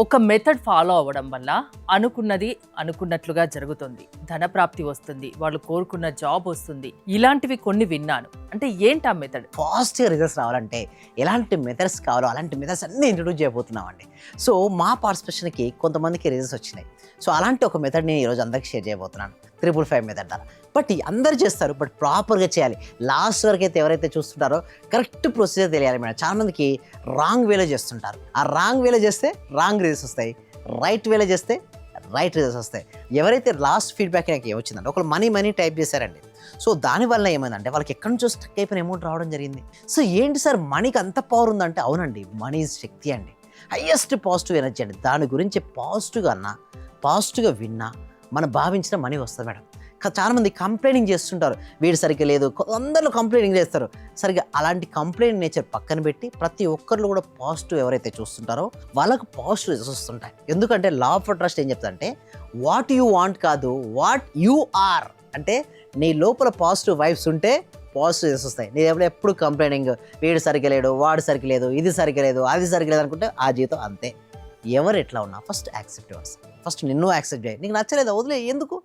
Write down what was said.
ఒక method follow అవ్వడం వల్ల అనుకున్నది అనుకున్నట్లుగా జరుగుతుంది, ధనప్రాప్తి వస్తుంది, వాళ్ళు కోరుకున్న జాబ్ వస్తుంది. ఇలాంటివి కొన్ని విన్నాను. అంటే ఏంటి ఆ మెథడ్? ఫాస్ట్గా రిజల్ట్స్ రావాలంటే ఎలాంటి మెథడ్స్ కావాలో అలాంటి మెథడ్స్ అన్నీ ఇంట్రొడ్యూస్ చేయబోతున్నామండి. సో మా పార్టిసిపేషన్కి కొంతమందికి రిజల్ట్స్ వచ్చినాయి. సో అలాంటి ఒక మెథడ్ నేను ఈరోజు అందరికీ షేర్ చేయబోతున్నాను. 555 మెథడ్ ద్వారా. బట్ అందరు చేస్తారు, బట్ ప్రాపర్గా చేయాలి. లాస్ట్ వరకు అయితే ఎవరైతే చూస్తుంటారో కరెక్ట్ ప్రొసీజర్ తెలియాలి మేడం. చాలామందికి రాంగ్ వేలో చేస్తుంటారు. ఆ రాంగ్ వేలో చేస్తే రాంగ్ రిజల్ట్స్ వస్తాయి, రైట్ వేలో చేస్తే రైట్ రిజల్ట్స్ వస్తాయి. ఎవరైతే లాస్ట్ ఫీడ్బ్యాక్ నాకు ఏమొచ్చిందంటే ఒకళ్ళు మనీ టైప్ చేశారండి. సో దానివల్ల ఏమైందంటే వాళ్ళకి ఎక్కడి నుంచో స్టక్ అయిపోయిన అమౌంట్ రావడం జరిగింది. సో ఏంటి సార్ మనీకి అంత పవర్ ఉందంటే, అవునండి, మనీ శక్తి అండి, హయ్యెస్ట్ పాజిటివ్ ఎనర్జీ అండి. దాని గురించి పాజిటివ్గా విన్నా మనం భావించిన మనీ వస్తుంది మేడం. చాలామంది కంప్లైనింగ్ చేస్తుంటారు, వీడు సరిగ్గా లేదు, అందరూ కంప్లైనింగ్ చేస్తారు. సరిగ్గా అలాంటి కంప్లైంట్ నేచర్ పక్కన పెట్టి ప్రతి ఒక్కరిలో కూడా పాజిటివ్ ఎవరైతే చూస్తుంటారో వాళ్ళకు పాజిటివ్ రిజల్ట్స్ వస్తుంటాయి. ఎందుకంటే లా ఆఫ్ అట్రాక్షన్ ఏం చెప్తుందంటే వాట్ యూ వాంట్ కాదు, వాట్ యూ ఆర్. అంటే నీ లోపల పాజిటివ్ వైబ్స్ ఉంటే పాజిటివ్ రిజల్ట్స్ వస్తాయి. నేను ఎప్పుడు కంప్లైనింగ్, వీడు సరిగ్గా లేడు, వాడు సరిగ్గా లేదు, ఇది సరిగ్గా లేదు, అది సరిగ్గా లేదు అనుకుంటే ఆ జీవితం అంతే. ఎవరు ఎట్లా ఉన్నా ఫస్ట్ యాక్సెప్ట్ యువర్స్. ఫస్ట్ నిన్ను యాక్సెప్ట్ చేయి. నీకు నచ్చలేదా వదిలే, ఎందుకు